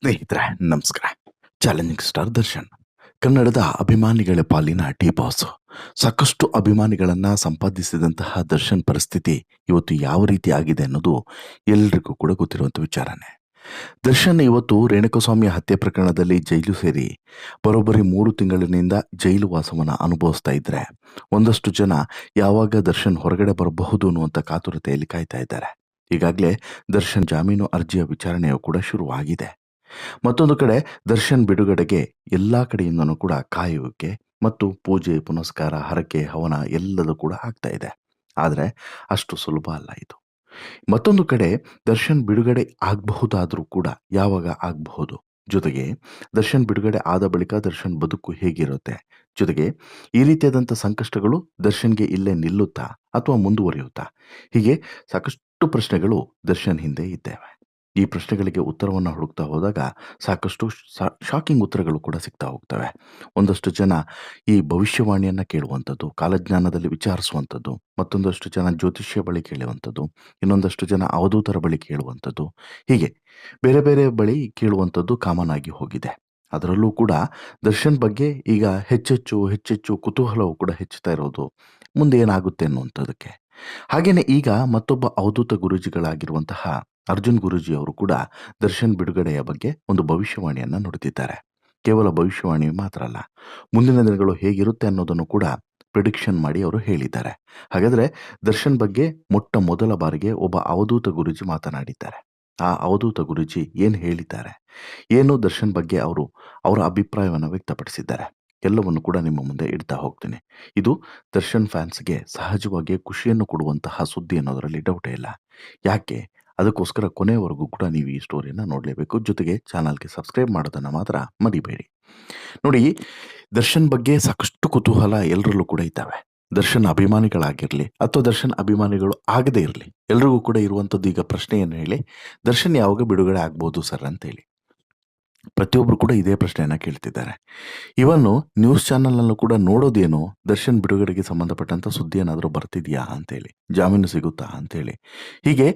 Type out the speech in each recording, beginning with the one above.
ಸ್ನೇಹಿತರೆ ನಮಸ್ಕಾರ. Challenging star Darshan ಕನ್ನಡದ ಅಭಿಮಾನಿಗಳ ಪಾಲಿನ ಟಿ ಬಾಸ್. ಸಾಕಷ್ಟು ಅಭಿಮಾನಿಗಳನ್ನ ಸಂಪಾದಿಸಿದಂತಹ ದರ್ಶನ್ ಪರಿಸ್ಥಿತಿ ಇವತ್ತು ಯಾವ ರೀತಿ ಆಗಿದೆ ಅನ್ನೋದು ಎಲ್ರಿಗೂ ಕೂಡ ಗೊತ್ತಿರುವಂಥ ವಿಚಾರನೇ. ದರ್ಶನ್ ಇವತ್ತು ರೇಣುಕಸ್ವಾಮಿ ಹತ್ಯೆ ಪ್ರಕರಣದಲ್ಲಿ ಜೈಲು ಸೇರಿ ಬರೋಬ್ಬರಿ 3 ತಿಂಗಳಿನಿಂದ ಜೈಲು ವಾಸವನ್ನ ಅನುಭವಿಸ್ತಾ ಇದ್ರೆ, ಒಂದಷ್ಟು ಜನ ಯಾವಾಗ ದರ್ಶನ್ ಹೊರಗಡೆ ಬರಬಹುದು ಅನ್ನುವಂಥ ಕಾತುರತೆಯಲ್ಲಿ ಕಾಯ್ತಾ ಇದ್ದಾರೆ. ಈಗಾಗಲೇ ದರ್ಶನ್ ಜಾಮೀನು ಅರ್ಜಿಯ ವಿಚಾರಣೆಯು ಕೂಡ ಶುರುವಾಗಿದೆ. ಮತ್ತೊಂದು ಕಡೆ ದರ್ಶನ್ ಬಿಡುಗಡೆಗೆ ಎಲ್ಲಾ ಕಡೆಯಿಂದನೂ ಕೂಡ ಕಾಯುವಿಕೆ ಮತ್ತು ಪೂಜೆ ಪುನಸ್ಕಾರ ಹರಕೆ ಹವನ ಎಲ್ಲದೂ ಕೂಡ ಆಗ್ತಾ ಇದೆ. ಆದರೆ ಅಷ್ಟು ಸುಲಭ ಅಲ್ಲ ಇದು. ಮತ್ತೊಂದು ಕಡೆ ದರ್ಶನ್ ಬಿಡುಗಡೆ ಆಗಬಹುದಾದ್ರೂ ಕೂಡ ಯಾವಾಗ ಆಗಬಹುದು, ಜೊತೆಗೆ ದರ್ಶನ್ ಬಿಡುಗಡೆ ಆದ ಬಳಿಕ ದರ್ಶನ್ ಬದುಕು ಹೇಗಿರುತ್ತೆ, ಜೊತೆಗೆ ಈ ರೀತಿಯಾದಂಥ ಸಂಕಷ್ಟಗಳು ದರ್ಶನ್ಗೆ ಇಲ್ಲೇ ನಿಲ್ಲುತ್ತಾ ಅಥವಾ ಮುಂದುವರಿಯುತ್ತಾ, ಹೀಗೆ ಸಾಕಷ್ಟು ಪ್ರಶ್ನೆಗಳು ದರ್ಶನ್ ಹಿಂದೆ ಇದ್ದೇವೆ. ಈ ಪ್ರಶ್ನೆಗಳಿಗೆ ಉತ್ತರವನ್ನು ಹುಡುಕ್ತಾ ಹೋದಾಗ ಸಾಕಷ್ಟು ಶಾಕಿಂಗ್ ಉತ್ತರಗಳು ಕೂಡ ಸಿಗ್ತಾ ಹೋಗ್ತವೆ. ಒಂದಷ್ಟು ಜನ ಈ ಭವಿಷ್ಯವಾಣಿಯನ್ನ ಕೇಳುವಂಥದ್ದು, ಕಾಲಜ್ಞಾನದಲ್ಲಿ ವಿಚಾರಿಸುವಂಥದ್ದು, ಮತ್ತೊಂದಷ್ಟು ಜನ ಜ್ಯೋತಿಷ್ಯ ಬಳಿ ಕೇಳುವಂಥದ್ದು, ಇನ್ನೊಂದಷ್ಟು ಜನ ಅವಧೂತರ ಬಳಿ ಕೇಳುವಂಥದ್ದು, ಹೀಗೆ ಬೇರೆ ಬೇರೆ ಬಳಿ ಕೇಳುವಂಥದ್ದು ಕಾಮನ್ ಆಗಿ ಹೋಗಿದೆ. ಅದರಲ್ಲೂ ಕೂಡ ದರ್ಶನ್ ಬಗ್ಗೆ ಈಗ ಹೆಚ್ಚೆಚ್ಚು ಹೆಚ್ಚೆಚ್ಚು ಕುತೂಹಲವು ಕೂಡ ಹೆಚ್ಚುತ್ತಾ ಇರೋದು ಮುಂದೆ ಏನಾಗುತ್ತೆ ಅನ್ನುವಂಥದ್ದಕ್ಕೆ. ಹಾಗೇನೆ ಈಗ ಮತ್ತೊಬ್ಬ ಅವಧೂತ ಗುರೂಜಿಗಳಾಗಿರುವಂತಹ ಅರ್ಜುನ್ ಗುರೂಜಿ ಅವರು ಕೂಡ ದರ್ಶನ್ ಬಿಡುಗಡೆಯ ಬಗ್ಗೆ ಒಂದು ಭವಿಷ್ಯವಾಣಿಯನ್ನ ನುಡಿದಿದ್ದಾರೆ. ಕೇವಲ ಭವಿಷ್ಯವಾಣಿ ಮಾತ್ರ ಅಲ್ಲ, ಮುಂದಿನ ದಿನಗಳು ಹೇಗಿರುತ್ತೆ ಅನ್ನೋದನ್ನು ಕೂಡ ಪ್ರಿಡಿಕ್ಷನ್ ಮಾಡಿ ಅವರು ಹೇಳಿದ್ದಾರೆ. ಹಾಗಾದ್ರೆ ದರ್ಶನ್ ಬಗ್ಗೆ ಮೊಟ್ಟ ಮೊದಲ ಬಾರಿಗೆ ಒಬ್ಬ ಅವಧೂತ ಗುರೂಜಿ ಮಾತನಾಡಿದ್ದಾರೆ. ಆ ಅವಧೂತ ಗುರೂಜಿ ಏನು ಹೇಳಿದ್ದಾರೆ, ಏನು ದರ್ಶನ್ ಬಗ್ಗೆ ಅವರು ಅವರ ಅಭಿಪ್ರಾಯವನ್ನು ವ್ಯಕ್ತಪಡಿಸಿದ್ದಾರೆ, ಎಲ್ಲವನ್ನು ಕೂಡ ನಿಮ್ಮ ಮುಂದೆ ಇಡ್ತಾ ಹೋಗ್ತೀನಿ. ಇದು ದರ್ಶನ್ ಫ್ಯಾನ್ಸ್ಗೆ ಸಹಜವಾಗಿ ಖುಷಿಯನ್ನು ಕೊಡುವಂತಹ ಸುದ್ದಿ ಅನ್ನೋದರಲ್ಲಿ ಡೌಟೇ ಇಲ್ಲ. ಯಾಕೆ, ಅದಕ್ಕೋಸ್ಕರ ಕೊನೆಯವರೆಗೂ ಕೂಡ ನೀವು ಈ ಸ್ಟೋರಿನ ನೋಡಲೇಬೇಕು. ಜೊತೆಗೆ ಚಾನಲ್ಗೆ ಸಬ್ಸ್ಕ್ರೈಬ್ ಮಾಡೋದನ್ನು ಮಾತ್ರ ಮರಿಬೇಡಿ. ನೋಡಿ, ದರ್ಶನ್ ಬಗ್ಗೆ ಸಾಕಷ್ಟು ಕುತೂಹಲ ಎಲ್ಲರಲ್ಲೂ ಕೂಡ ಇದ್ದಾವೆ. ದರ್ಶನ್ ಅಭಿಮಾನಿಗಳಾಗಿರಲಿ ಅಥವಾ ದರ್ಶನ್ ಅಭಿಮಾನಿಗಳು ಆಗದೇ ಇರಲಿ, ಎಲ್ರಿಗೂ ಕೂಡ ಇರುವಂಥದ್ದು ಈಗ ಪ್ರಶ್ನೆ ಏನು ಹೇಳಿ, ದರ್ಶನ್ ಯಾವಾಗ ಬಿಡುಗಡೆ ಆಗ್ಬೋದು ಸರ್ ಅಂತೇಳಿ ಪ್ರತಿಯೊಬ್ಬರು ಕೂಡ ಇದೇ ಪ್ರಶ್ನೆಯನ್ನ ಕೇಳ್ತಿದ್ದಾರೆ. ಇವನ್ನು ನ್ಯೂಸ್ ಚಾನಲ್ನಲ್ಲೂ ಕೂಡ ನೋಡೋದೇನು, ದರ್ಶನ್ ಬಿಡುಗಡೆಗೆ ಸಂಬಂಧಪಟ್ಟಂತ ಸುದ್ದಿ ಏನಾದರೂ ಬರ್ತಿದೆಯಾ ಅಂತೇಳಿ, ಜಾಮೀನು ಸಿಗುತ್ತಾ ಅಂತೇಳಿ, ಹೀಗೆ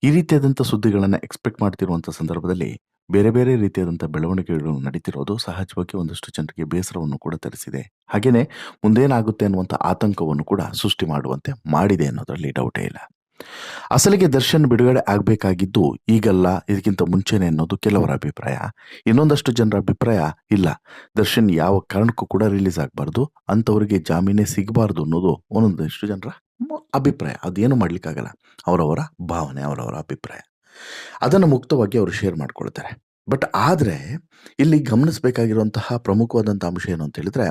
ಈ ರೀತಿಯಾದಂಥ ಸುದ್ದಿಗಳನ್ನು ಎಕ್ಸ್ಪೆಕ್ಟ್ ಮಾಡ್ತಿರುವಂಥ ಸಂದರ್ಭದಲ್ಲಿ ಬೇರೆ ಬೇರೆ ರೀತಿಯಾದಂಥ ಬೆಳವಣಿಗೆಗಳು ನಡೀತಿರೋದು ಸಹಜವಾಗಿ ಒಂದಷ್ಟು ಜನರಿಗೆ ಬೇಸರವನ್ನು ಕೂಡ ತರಿಸಿದೆ. ಹಾಗೇನೆ ಮುಂದೇನಾಗುತ್ತೆ ಅನ್ನುವಂಥ ಆತಂಕವನ್ನು ಕೂಡ ಸೃಷ್ಟಿ ಮಾಡುವಂತೆ ಮಾಡಿದೆ ಅನ್ನೋದರಲ್ಲಿ ಡೌಟೇ ಇಲ್ಲ. ಅಸಲಿಗೆ ದರ್ಶನ್ ಬಿಡುಗಡೆ ಆಗಬೇಕಾಗಿದ್ದು ಈಗಲ್ಲ, ಇದಕ್ಕಿಂತ ಮುಂಚೆನೆ ಅನ್ನೋದು ಕೆಲವರ ಅಭಿಪ್ರಾಯ. ಇನ್ನೊಂದಷ್ಟು ಜನರ ಅಭಿಪ್ರಾಯ ಇಲ್ಲ, ದರ್ಶನ್ ಯಾವ ಕಾರಣಕ್ಕೂ ಕೂಡ ರಿಲೀಸ್ ಆಗಬಾರ್ದು, ಅಂಥವರಿಗೆ ಜಾಮೀನೇ ಸಿಗಬಾರ್ದು ಅನ್ನೋದು ಒಂದೊಂದಷ್ಟು ಜನರ ಅಭಿಪ್ರಾಯ. ಅದೇನು ಮಾಡ್ಲಿಕ್ಕಾಗಲ್ಲ, ಅವರವರ ಭಾವನೆ, ಅವರವರ ಅಭಿಪ್ರಾಯ, ಅದನ್ನು ಮುಕ್ತವಾಗಿ ಅವರು ಶೇರ್ ಮಾಡ್ಕೊಳ್ತಾರೆ. ಬಟ್ ಆದರೆ ಇಲ್ಲಿ ಗಮನಿಸಬೇಕಾಗಿರುವಂತಹ ಪ್ರಮುಖವಾದಂಥ ಅಂಶ ಏನು ಅಂತ ಹೇಳಿದ್ರೆ,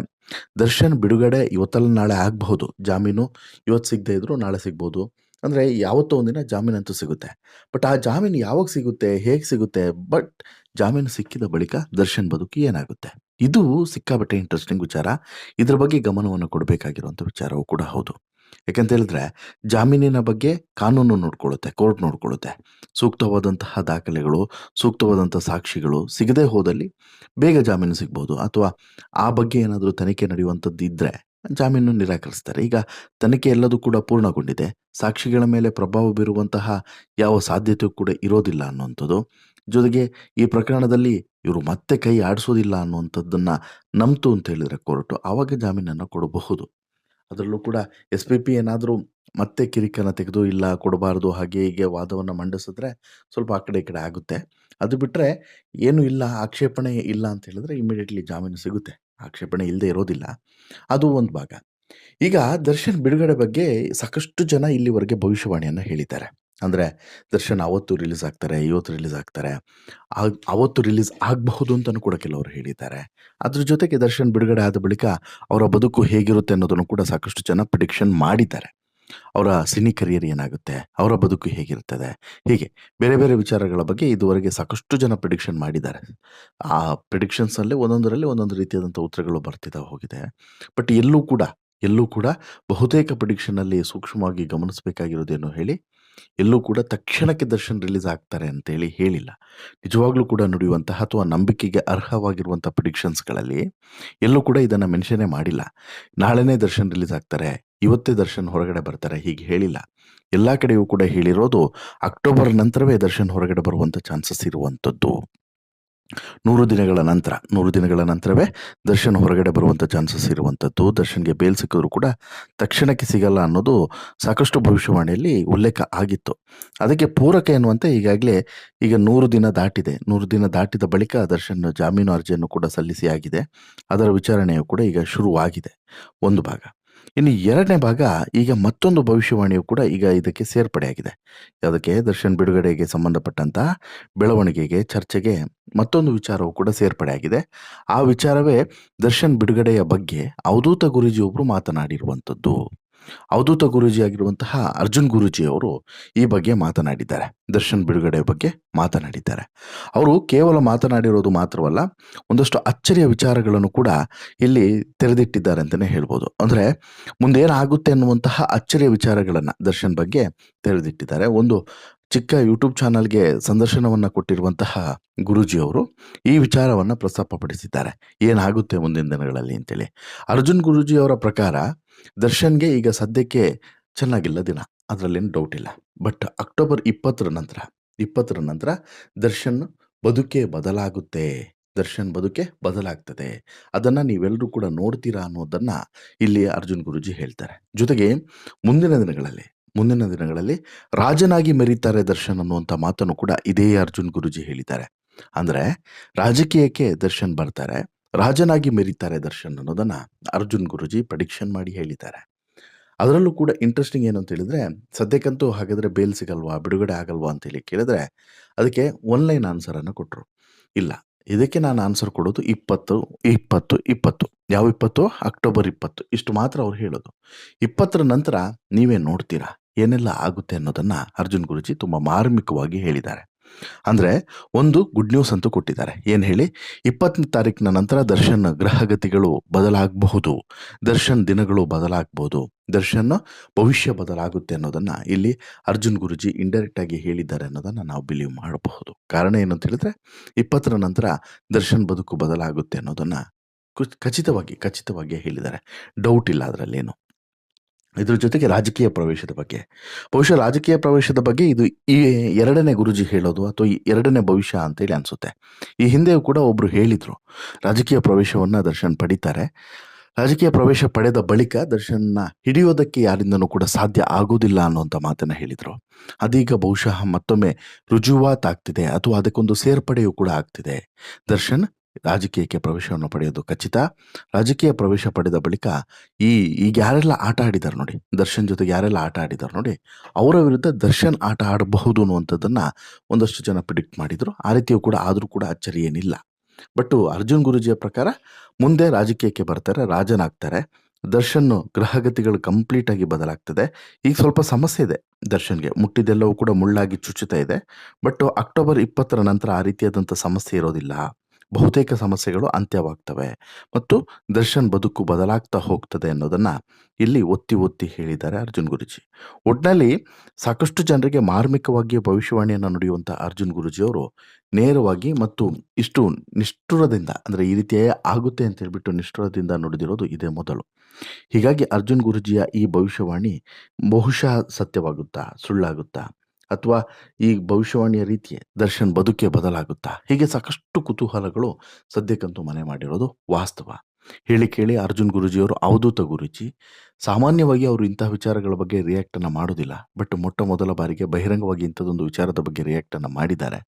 ದರ್ಶನ್ ಬಿಡುಗಡೆ ಇವತ್ತಲ್ಲ ನಾಳೆ ಆಗಬಹುದು, ಜಾಮೀನು ಇವತ್ತು ಸಿಗದೆ ಇದ್ರು ನಾಳೆ ಸಿಗ್ಬೋದು. ಅಂದರೆ ಯಾವತ್ತೋ ಒಂದಿನ ಜಾಮೀನಂತೂ ಸಿಗುತ್ತೆ. ಬಟ್ ಆ ಜಾಮೀನು ಯಾವಾಗ ಸಿಗುತ್ತೆ, ಹೇಗೆ ಸಿಗುತ್ತೆ, ಬಟ್ ಜಾಮೀನು ಸಿಕ್ಕಿದ ಬಳಿಕ ದರ್ಶನ್ ಬದುಕಿ ಏನಾಗುತ್ತೆ, ಇದು ಸಿಕ್ಕಾಬಟ್ಟೆ ಇಂಟ್ರೆಸ್ಟಿಂಗ್ ವಿಚಾರ. ಇದ್ರ ಬಗ್ಗೆ ಗಮನವನ್ನು ಕೊಡಬೇಕಾಗಿರುವಂಥ ವಿಚಾರವೂ ಕೂಡ ಹೌದು. ಯಾಕಂತ ಹೇಳಿದ್ರೆ ಜಾಮೀನಿನ ಬಗ್ಗೆ ಕಾನೂನು ನೋಡ್ಕೊಳ್ಳುತ್ತೆ, ಕೋರ್ಟ್ ನೋಡ್ಕೊಳ್ಳುತ್ತೆ. ಸೂಕ್ತವಾದಂತಹ ದಾಖಲೆಗಳು, ಸೂಕ್ತವಾದಂಥ ಸಾಕ್ಷಿಗಳು ಸಿಗದೆ ಹೋದಲ್ಲಿ ಬೇಗ ಜಾಮೀನು ಸಿಗ್ಬೋದು, ಅಥವಾ ಆ ಬಗ್ಗೆ ಏನಾದರೂ ತನಿಖೆ ನಡೆಯುವಂಥದ್ದು ಇದ್ದರೆ ಜಾಮೀನು ನಿರಾಕರಿಸ್ತಾರೆ. ಈಗ ತನಿಖೆ ಎಲ್ಲದೂ ಕೂಡ ಪೂರ್ಣಗೊಂಡಿದೆ, ಸಾಕ್ಷಿಗಳ ಮೇಲೆ ಪ್ರಭಾವ ಬೀರುವಂತಹ ಯಾವ ಸಾಧ್ಯತೆಯೂ ಕೂಡ ಇರೋದಿಲ್ಲ ಅನ್ನುವಂಥದ್ದು, ಜೊತೆಗೆ ಈ ಪ್ರಕರಣದಲ್ಲಿ ಇವರು ಮತ್ತೆ ಕೈ ಆಡಿಸೋದಿಲ್ಲ ಅನ್ನುವಂಥದ್ದನ್ನು ನಂಬ್ತು ಅಂತ ಹೇಳಿದರೆ ಕೋರ್ಟು, ಆವಾಗ ಜಾಮೀನನ್ನು ಕೊಡಬಹುದು. ಅದರಲ್ಲೂ ಕೂಡ SP ಏನಾದರೂ ಮತ್ತೆ ಕಿರಿಕನ್ನು ತೆಗೆದು ಇಲ್ಲ ಕೊಡಬಾರ್ದು ಹಾಗೆ ಹೀಗೆ ವಾದವನ್ನು ಮಂಡಿಸಿದ್ರೆ ಸ್ವಲ್ಪ ಆ ಕಡೆ ಈ ಕಡೆ ಆಗುತ್ತೆ. ಅದು ಬಿಟ್ಟರೆ ಏನೂ ಇಲ್ಲ, ಆಕ್ಷೇಪಣೆ ಇಲ್ಲ ಅಂತ ಹೇಳಿದ್ರೆ ಇಮಿಡಿಯೇಟ್ಲಿ ಜಾಮೀನು ಸಿಗುತ್ತೆ, ಆಕ್ಷೇಪಣೆ ಇಲ್ಲದೆ ಇರೋದಿಲ್ಲ. ಅದು ಒಂದು ಭಾಗ. ಈಗ ದರ್ಶನ್ ಬಿಡುಗಡೆ ಬಗ್ಗೆ ಸಾಕಷ್ಟು ಜನ ಇಲ್ಲಿವರೆಗೆ ಭವಿಷ್ಯವಾಣಿಯನ್ನು ಹೇಳಿದ್ದಾರೆ. ಅಂದರೆ ದರ್ಶನ್ ಅವತ್ತು ರಿಲೀಸ್ ಆಗ್ತಾರೆ, ಇವತ್ತು ರಿಲೀಸ್ ಆಗ್ತಾರೆ, ಅವತ್ತು ರಿಲೀಸ್ ಆಗಬಹುದು ಅಂತಲೂ ಕೂಡ ಕೆಲವರು ಹೇಳಿದ್ದಾರೆ. ಅದ್ರ ಜೊತೆಗೆ ದರ್ಶನ್ ಬಿಡುಗಡೆ ಆದ ಬಳಿಕ ಅವರ ಬದುಕು ಹೇಗಿರುತ್ತೆ ಅನ್ನೋದನ್ನು ಕೂಡ ಸಾಕಷ್ಟು ಜನ ಪ್ರಿಡಿಕ್ಷನ್ ಮಾಡಿದ್ದಾರೆ. ಅವರ ಸಿನಿ ಕರಿಯರ್ ಏನಾಗುತ್ತೆ, ಅವರ ಬದುಕು ಹೇಗಿರ್ತದೆ, ಹೀಗೆ ಬೇರೆ ಬೇರೆ ವಿಚಾರಗಳ ಬಗ್ಗೆ ಇದುವರೆಗೆ ಸಾಕಷ್ಟು ಜನ ಪ್ರಿಡಿಕ್ಷನ್ ಮಾಡಿದ್ದಾರೆ. ಆ ಪ್ರಿಡಿಕ್ಷನ್ಸಲ್ಲಿ ಒಂದೊಂದರಲ್ಲಿ ಒಂದೊಂದು ರೀತಿಯಾದಂಥ ಉತ್ತರಗಳು ಬರ್ತಿದ್ದ ಹೋಗಿದೆ. ಬಟ್ ಎಲ್ಲೂ ಕೂಡ ಬಹುತೇಕ ಪ್ರಿಡಿಕ್ಷನಲ್ಲಿ ಸೂಕ್ಷ್ಮವಾಗಿ ಗಮನಿಸಬೇಕಾಗಿರೋದೇನು ಹೇಳಿ, ಎಲ್ಲೂ ಕೂಡ ತಕ್ಷಣಕ್ಕೆ ದರ್ಶನ್ ರಿಲೀಸ್ ಆಗ್ತಾರೆ ಅಂತೇಳಿ ಹೇಳಿಲ್ಲ. ನಿಜವಾಗ್ಲೂ ಕೂಡ ನುಡಿಯುವಂತಹ ಅಥವಾ ನಂಬಿಕೆಗೆ ಅರ್ಹವಾಗಿರುವಂಥ ಪ್ರಿಡಿಕ್ಷನ್ಸ್ಗಳಲ್ಲಿ ಎಲ್ಲೂ ಕೂಡ ಇದನ್ನು ಮೆನ್ಷನ್ನೇ ಮಾಡಿಲ್ಲ. ನಾಳೆನೇ ದರ್ಶನ್ ರಿಲೀಸ್ ಆಗ್ತಾರೆ, ಇವತ್ತೇ ದರ್ಶನ್ ಹೊರಗಡೆ ಬರ್ತಾರೆ, ಹೀಗೆ ಹೇಳಿಲ್ಲ. ಎಲ್ಲ ಕಡೆಯೂ ಕೂಡ ಹೇಳಿರೋದು ಅಕ್ಟೋಬರ್ ನಂತರವೇ ದರ್ಶನ್ ಹೊರಗಡೆ ಬರುವಂಥ ಚಾನ್ಸಸ್ ಇರುವಂಥದ್ದು. ನೂರು ದಿನಗಳ ನಂತರವೇ ದರ್ಶನ್ ಹೊರಗಡೆ ಬರುವಂಥ ಚಾನ್ಸಸ್ ಇರುವಂಥದ್ದು. ದರ್ಶನ್ಗೆ ಬೇಲ್ ಸಿಕ್ಕಿದ್ರು ಕೂಡ ತಕ್ಷಣಕ್ಕೆ ಸಿಗಲ್ಲ ಅನ್ನೋದು ಸಾಕಷ್ಟು ಭವಿಷ್ಯವಾಣಿಯಲ್ಲಿ ಉಲ್ಲೇಖ ಆಗಿತ್ತು. ಅದಕ್ಕೆ ಪೂರಕ ಎನ್ನುವಂತೆ ಈಗಾಗಲೇ ಈಗ 100 ದಿನ ದಾಟಿದೆ. 100 ದಿನ ದಾಟಿದ ಬಳಿಕ ದರ್ಶನ್ ಜಾಮೀನು ಅರ್ಜಿಯನ್ನು ಕೂಡ ಸಲ್ಲಿಸಿ ಆಗಿದೆ. ಅದರ ವಿಚಾರಣೆಯು ಕೂಡ ಈಗ ಶುರುವಾಗಿದೆ, ಒಂದು ಭಾಗ. ಇನ್ನು ಎರಡನೇ ಭಾಗ, ಈಗ ಮತ್ತೊಂದು ಭವಿಷ್ಯವಾಣಿಯು ಕೂಡ ಈಗ ಇದಕ್ಕೆ ಸೇರ್ಪಡೆಯಾಗಿದೆ. ಅದಕ್ಕೆ ದರ್ಶನ್ ಬಿಡುಗಡೆಗೆ ಸಂಬಂಧಪಟ್ಟಂತಹ ಬೆಳವಣಿಗೆಗೆ, ಚರ್ಚೆಗೆ ಮತ್ತೊಂದು ವಿಚಾರವು ಕೂಡ ಸೇರ್ಪಡೆಯಾಗಿದೆ. ಆ ವಿಚಾರವೇ ದರ್ಶನ್ ಬಿಡುಗಡೆಯ ಬಗ್ಗೆ ಅವಧೂತ ಗುರೂಜಿಯೊಬ್ಬರು ಮಾತನಾಡಿರುವಂಥದ್ದು. ಅವಧೂತ ಗುರೂಜಿ ಆಗಿರುವಂತಹ ಅರ್ಜುನ್ ಗುರೂಜಿ ಅವರು ಈ ಬಗ್ಗೆ ಮಾತನಾಡಿದ್ದಾರೆ. ದರ್ಶನ್ ಬಿಡುಗಡೆಯ ಬಗ್ಗೆ ಮಾತನಾಡಿದ್ದಾರೆ. ಅವರು ಕೇವಲ ಮಾತನಾಡಿರೋದು ಮಾತ್ರವಲ್ಲ, ಒಂದಷ್ಟು ಅಚ್ಚರಿಯ ವಿಚಾರಗಳನ್ನು ಕೂಡ ಇಲ್ಲಿ ತೆರೆದಿಟ್ಟಿದ್ದಾರೆ ಅಂತಲೇ ಹೇಳ್ಬೋದು. ಅಂದರೆ ಮುಂದೇನಾಗುತ್ತೆ ಅನ್ನುವಂತಹ ಅಚ್ಚರಿಯ ವಿಚಾರಗಳನ್ನು ದರ್ಶನ್ ಬಗ್ಗೆ ತೆರೆದಿಟ್ಟಿದ್ದಾರೆ. ಒಂದು ಚಿಕ್ಕ ಯೂಟ್ಯೂಬ್ ಚಾನಲ್ಗೆ ಸಂದರ್ಶನವನ್ನು ಕೊಟ್ಟಿರುವಂತಹ ಗುರೂಜಿ ಅವರು ಈ ವಿಚಾರವನ್ನು ಪ್ರಸ್ತಾಪಪಡಿಸಿದ್ದಾರೆ, ಏನಾಗುತ್ತೆ ಮುಂದಿನ ದಿನಗಳಲ್ಲಿ ಅಂತೇಳಿ. ಅರ್ಜುನ್ ಗುರೂಜಿ ಅವರ ಪ್ರಕಾರ ದರ್ಶನ್ಗೆ ಈಗ ಸದ್ಯಕ್ಕೆ ಚೆನ್ನಾಗಿಲ್ಲ ದಿನ, ಅದರಲ್ಲೇನು ಡೌಟ್ ಇಲ್ಲ. ಬಟ್ ಅಕ್ಟೋಬರ್ 20ರ ನಂತರ ದರ್ಶನ್ ಬದುಕೇ ಬದಲಾಗುತ್ತೆ, ದರ್ಶನ್ ಬದುಕೆ ಬದಲಾಗ್ತದೆ. ಅದನ್ನು ನೀವೆಲ್ಲರೂ ಕೂಡ ನೋಡ್ತೀರಾ ಅನ್ನೋದನ್ನು ಇಲ್ಲಿ ಅರ್ಜುನ್ ಗುರೂಜಿ ಹೇಳ್ತಾರೆ. ಜೊತೆಗೆ ಮುಂದಿನ ದಿನಗಳಲ್ಲಿ ರಾಜನಾಗಿ ಮೆರೀತಾರೆ ದರ್ಶನ್ ಅನ್ನುವಂಥ ಮಾತನ್ನು ಕೂಡ ಇದೇ ಅರ್ಜುನ್ ಗುರೂಜಿ ಹೇಳಿದ್ದಾರೆ. ಅಂದರೆ ರಾಜಕೀಯಕ್ಕೆ ದರ್ಶನ್ ಬರ್ತಾರೆ, ರಾಜನಾಗಿ ಮೆರೀತಾರೆ ದರ್ಶನ್ ಅನ್ನೋದನ್ನು ಅರ್ಜುನ್ ಗುರೂಜಿ ಪ್ರೆಡಿಕ್ಷನ್ ಮಾಡಿ ಹೇಳಿದ್ದಾರೆ. ಅದರಲ್ಲೂ ಕೂಡ ಇಂಟ್ರೆಸ್ಟಿಂಗ್ ಏನು ಅಂತ ಹೇಳಿದ್ರೆ, ಸದ್ಯಕ್ಕಂತೂ ಹಾಗಾದರೆ ಬೇಲ್ ಸಿಗಲ್ವಾ, ಬಿಡುಗಡೆ ಆಗಲ್ವಾ ಅಂತೇಳಿ ಕೇಳಿದ್ರೆ ಅದಕ್ಕೆ ಒನ್ಲೈನ್ ಆನ್ಸರನ್ನು ಕೊಟ್ಟರು. ಇಲ್ಲ, ಇದಕ್ಕೆ ನಾನು ಆನ್ಸರ್ ಕೊಡೋದು 20. ಯಾವ 20? ಅಕ್ಟೋಬರ್ 20. ಇಷ್ಟು ಮಾತ್ರ ಅವ್ರು ಹೇಳೋದು. 20ರ ನಂತರ ನೀವೇ ನೋಡ್ತೀರಾ ಏನೆಲ್ಲ ಆಗುತ್ತೆ ಅನ್ನೋದನ್ನು ಅರ್ಜುನ್ ಗುರೂಜಿ ತುಂಬ ಮಾರ್ಮಿಕವಾಗಿ ಹೇಳಿದ್ದಾರೆ. ಅಂದರೆ ಒಂದು ಗುಡ್ ನ್ಯೂಸ್ ಅಂತೂ ಕೊಟ್ಟಿದ್ದಾರೆ. ಏನು ಹೇಳಿ, 20ನೇ ತಾರೀಕಿನ ನಂತರ ದರ್ಶನ್ ಗ್ರಹಗತಿಗಳು ಬದಲಾಗಬಹುದು, ದರ್ಶನ್ ದಿನಗಳು ಬದಲಾಗಬಹುದು, ದರ್ಶನ್ ಭವಿಷ್ಯ ಬದಲಾಗುತ್ತೆ ಅನ್ನೋದನ್ನು ಇಲ್ಲಿ ಅರ್ಜುನ್ ಗುರೂಜಿ ಇಂಡೈರೆಕ್ಟ್ ಆಗಿ ಹೇಳಿದ್ದಾರೆ ಅನ್ನೋದನ್ನು ನಾವು ಬಿಲೀವ್ ಮಾಡಬಹುದು. ಕಾರಣ ಏನು ಅಂತ ಹೇಳಿದ್ರೆ, 20ರ ನಂತರ ದರ್ಶನ್ ಬದುಕು ಬದಲಾಗುತ್ತೆ ಅನ್ನೋದನ್ನು ಖಚಿತವಾಗಿ ಹೇಳಿದ್ದಾರೆ. ಡೌಟ್ ಇಲ್ಲ ಅದರಲ್ಲೇನು. ಇದ್ರ ಜೊತೆಗೆ ರಾಜಕೀಯ ಪ್ರವೇಶದ ಬಗ್ಗೆ, ಬಹುಶಃ ರಾಜಕೀಯ ಪ್ರವೇಶದ ಬಗ್ಗೆ ಇದು ಈ ಎರಡನೇ ಗುರೂಜಿ ಹೇಳೋದು ಅಥವಾ ಈ ಎರಡನೇ ಭವಿಷ್ಯ ಅಂತೇಳಿ ಅನಿಸುತ್ತೆ. ಈ ಹಿಂದೆಯೂ ಕೂಡ ಒಬ್ಬರು ಹೇಳಿದರು, ರಾಜಕೀಯ ಪ್ರವೇಶವನ್ನು ದರ್ಶನ್ ಪಡಿತಾರೆ, ರಾಜಕೀಯ ಪ್ರವೇಶ ಪಡೆದ ಬಳಿಕ ದರ್ಶನ್ನ ಹಿಡಿಯೋದಕ್ಕೆ ಯಾರಿಂದನೂ ಕೂಡ ಸಾಧ್ಯ ಆಗೋದಿಲ್ಲ ಅನ್ನುವಂಥ ಮಾತನ್ನು ಹೇಳಿದರು. ಅದೀಗ ಬಹುಶಃ ಮತ್ತೊಮ್ಮೆ ರುಜುವಾತಾಗ್ತಿದೆ ಅಥವಾ ಅದಕ್ಕೊಂದು ಸೇರ್ಪಡೆಯೂ ಕೂಡ ಆಗ್ತಿದೆ. ದರ್ಶನ್ ರಾಜಕೀಯಕ್ಕೆ ಪ್ರವೇಶವನ್ನು ಪಡೆಯೋದು ಖಚಿತ. ರಾಜಕೀಯ ಪ್ರವೇಶ ಪಡೆದ ಬಳಿಕ ಈಗ ಯಾರೆಲ್ಲ ಆಟ ಆಡಿದ್ದಾರೆ ನೋಡಿ, ದರ್ಶನ್ ಜೊತೆಗೆ ಯಾರೆಲ್ಲ ಆಟ ಆಡಿದ್ದಾರೆ ನೋಡಿ, ಅವರ ವಿರುದ್ಧ ದರ್ಶನ್ ಆಟ ಆಡಬಹುದು ಅನ್ನುವಂಥದ್ದನ್ನು ಒಂದಷ್ಟು ಜನ ಪ್ರಿಡಿಕ್ಟ್ ಮಾಡಿದರು. ಆ ರೀತಿಯೂ ಕೂಡ ಆದರೂ ಕೂಡ ಅಚ್ಚರಿ ಏನಿಲ್ಲ. ಬಟ್ ಅರ್ಜುನ್ ಗುರೂಜಿಯ ಪ್ರಕಾರ ಮುಂದೆ ರಾಜಕೀಯಕ್ಕೆ ಬರ್ತಾರೆ, ರಾಜನಾಗ್ತಾರೆ. ದರ್ಶನ್ ಗ್ರಹಗತಿಗಳು ಕಂಪ್ಲೀಟಾಗಿ ಬದಲಾಗ್ತದೆ. ಈಗ ಸ್ವಲ್ಪ ಸಮಸ್ಯೆ ಇದೆ ದರ್ಶನ್ಗೆ, ಮುಟ್ಟಿದೆಲ್ಲವೂ ಕೂಡ ಮುಳ್ಳಾಗಿ ಚುಚ್ಚುತ್ತಾ ಇದೆ. ಬಟ್ ಅಕ್ಟೋಬರ್ 20ರ ನಂತರ ಆ ರೀತಿಯಾದಂಥ ಸಮಸ್ಯೆ ಇರೋದಿಲ್ಲ. ಬಹುತೇಕ ಸಮಸ್ಯೆಗಳು ಅಂತ್ಯವಾಗ್ತವೆ ಮತ್ತು ದರ್ಶನ್ ಬದುಕು ಬದಲಾಗ್ತಾ ಹೋಗ್ತದೆ ಅನ್ನೋದನ್ನು ಇಲ್ಲಿ ಒತ್ತಿ ಹೇಳಿದ್ದಾರೆ ಅರ್ಜುನ್ ಗುರೂಜಿ. ಒಟ್ಟಿನಲ್ಲಿ ಸಾಕಷ್ಟು ಜನರಿಗೆ ಮಾರ್ಮಿಕವಾಗಿ ಭವಿಷ್ಯವಾಣಿಯನ್ನು ನುಡಿಯುವಂಥ ಅರ್ಜುನ್ ಗುರೂಜಿಯವರು ನೇರವಾಗಿ ಮತ್ತು ಇಷ್ಟು ನಿಷ್ಠುರದಿಂದ, ಅಂದರೆ ಈ ರೀತಿಯೇ ಆಗುತ್ತೆ ಅಂತ ಹೇಳ್ಬಿಟ್ಟು ನಿಷ್ಠುರದಿಂದ ನುಡಿದಿರೋದು ಇದೇ ಮೊದಲು. ಹೀಗಾಗಿ ಅರ್ಜುನ್ ಗುರೂಜಿಯ ಈ ಭವಿಷ್ಯವಾಣಿ ಬಹುಶಃ ಸತ್ಯವಾಗುತ್ತಾ, ಸುಳ್ಳಾಗುತ್ತಾ, ಅಥವಾ ಈ ಭವಿಷ್ಯವಾಣಿಯ ರೀತಿಯೇ ದರ್ಶನ್ ಬದುಕೆ ಬದಲಾಗುತ್ತಾ, ಹೀಗೆ ಸಾಕಷ್ಟು ಕುತೂಹಲಗಳು ಸದ್ಯಕ್ಕಂತೂ ಮನೆ ಮಾಡಿರೋದು ವಾಸ್ತವ. ಕೇಳಿ ಅರ್ಜುನ್ ಗುರೂಜಿಯವರು ಅವಧೂತ ಗುರೂಜಿ. ಸಾಮಾನ್ಯವಾಗಿ ಅವರು ಇಂತಹ ವಿಚಾರಗಳ ಬಗ್ಗೆ ರಿಯಾಕ್ಟನ್ನು ಮಾಡೋದಿಲ್ಲ. ಬಟ್ ಮೊದಲ ಬಾರಿಗೆ ಬಹಿರಂಗವಾಗಿ ಇಂಥದ್ದೊಂದು ವಿಚಾರದ ಬಗ್ಗೆ ರಿಯಾಕ್ಟನ್ನು ಮಾಡಿದ್ದಾರೆ.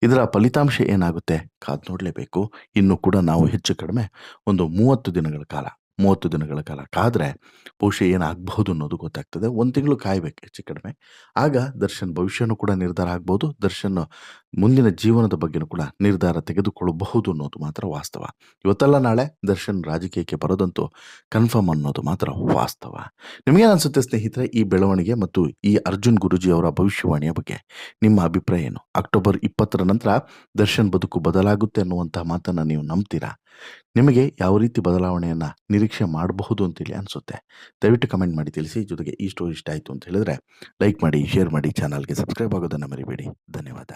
ಇದರ ಫಲಿತಾಂಶ ಏನಾಗುತ್ತೆ ಕಾದು ನೋಡಲೇಬೇಕು. ಇನ್ನು ಕೂಡ ನಾವು ಹೆಚ್ಚು ಕಡಿಮೆ ಒಂದು 30 ದಿನಗಳ ಕಾಲ ಕಾದರೆ ಬಹುಶಃ ಏನಾಗಬಹುದು ಅನ್ನೋದು ಗೊತ್ತಾಗ್ತದೆ. 1 ತಿಂಗಳು ಕಾಯಬೇಕು ಹೆಚ್ಚು ಕಡಿಮೆ. ಆಗ ದರ್ಶನ್ ಭವಿಷ್ಯನೂ ಕೂಡ ನಿರ್ಧಾರ ಆಗ್ಬೋದು, ದರ್ಶನ್ ಮುಂದಿನ ಜೀವನದ ಬಗ್ಗೆನೂ ಕೂಡ ನಿರ್ಧಾರ ತೆಗೆದುಕೊಳ್ಳಬಹುದು ಅನ್ನೋದು ಮಾತ್ರ ವಾಸ್ತವ. ಇವತ್ತಲ್ಲ ನಾಳೆ ದರ್ಶನ್ ರಾಜಕೀಯಕ್ಕೆ ಬರೋದಂತೂ ಕನ್ಫರ್ಮ್ ಅನ್ನೋದು ಮಾತ್ರ ವಾಸ್ತವ. ನಿಮಗೇನು ಅನಿಸುತ್ತೆ ಸ್ನೇಹಿತರೆ ಈ ಬೆಳವಣಿಗೆ ಮತ್ತು ಈ ಅರ್ಜುನ್ ಗುರೂಜಿ ಅವರ ಭವಿಷ್ಯವಾಣಿಯ ಬಗ್ಗೆ ನಿಮ್ಮ ಅಭಿಪ್ರಾಯ ಏನು? ಅಕ್ಟೋಬರ್ 20ರ ನಂತರ ದರ್ಶನ್ ಬದುಕು ಬದಲಾಗುತ್ತೆ ಅನ್ನುವಂಥ ಮಾತನ್ನು ನೀವು ನಂಬ್ತೀರಾ? ನಿಮಗೆ ಯಾವ ರೀತಿ ಬದಲಾವಣೆಯನ್ನು ನಿರೀಕ್ಷೆ ಮಾಡಬಹುದು ಅಂತೇಳಿ ಅನಿಸುತ್ತೆ? ದಯವಿಟ್ಟು ಕಮೆಂಟ್ ಮಾಡಿ ತಿಳಿಸಿ. ಜೊತೆಗೆ ಈ ಸ್ಟೋರಿ ಇಷ್ಟ ಆಯಿತು ಅಂತ ಹೇಳಿದ್ರೆ ಲೈಕ್ ಮಾಡಿ, ಶೇರ್ ಮಾಡಿ, ಚಾನಲ್ಗೆ ಸಬ್ಸ್ಕ್ರೈಬ್ ಆಗೋದನ್ನು ಮರಿಬೇಡಿ. ಧನ್ಯವಾದ.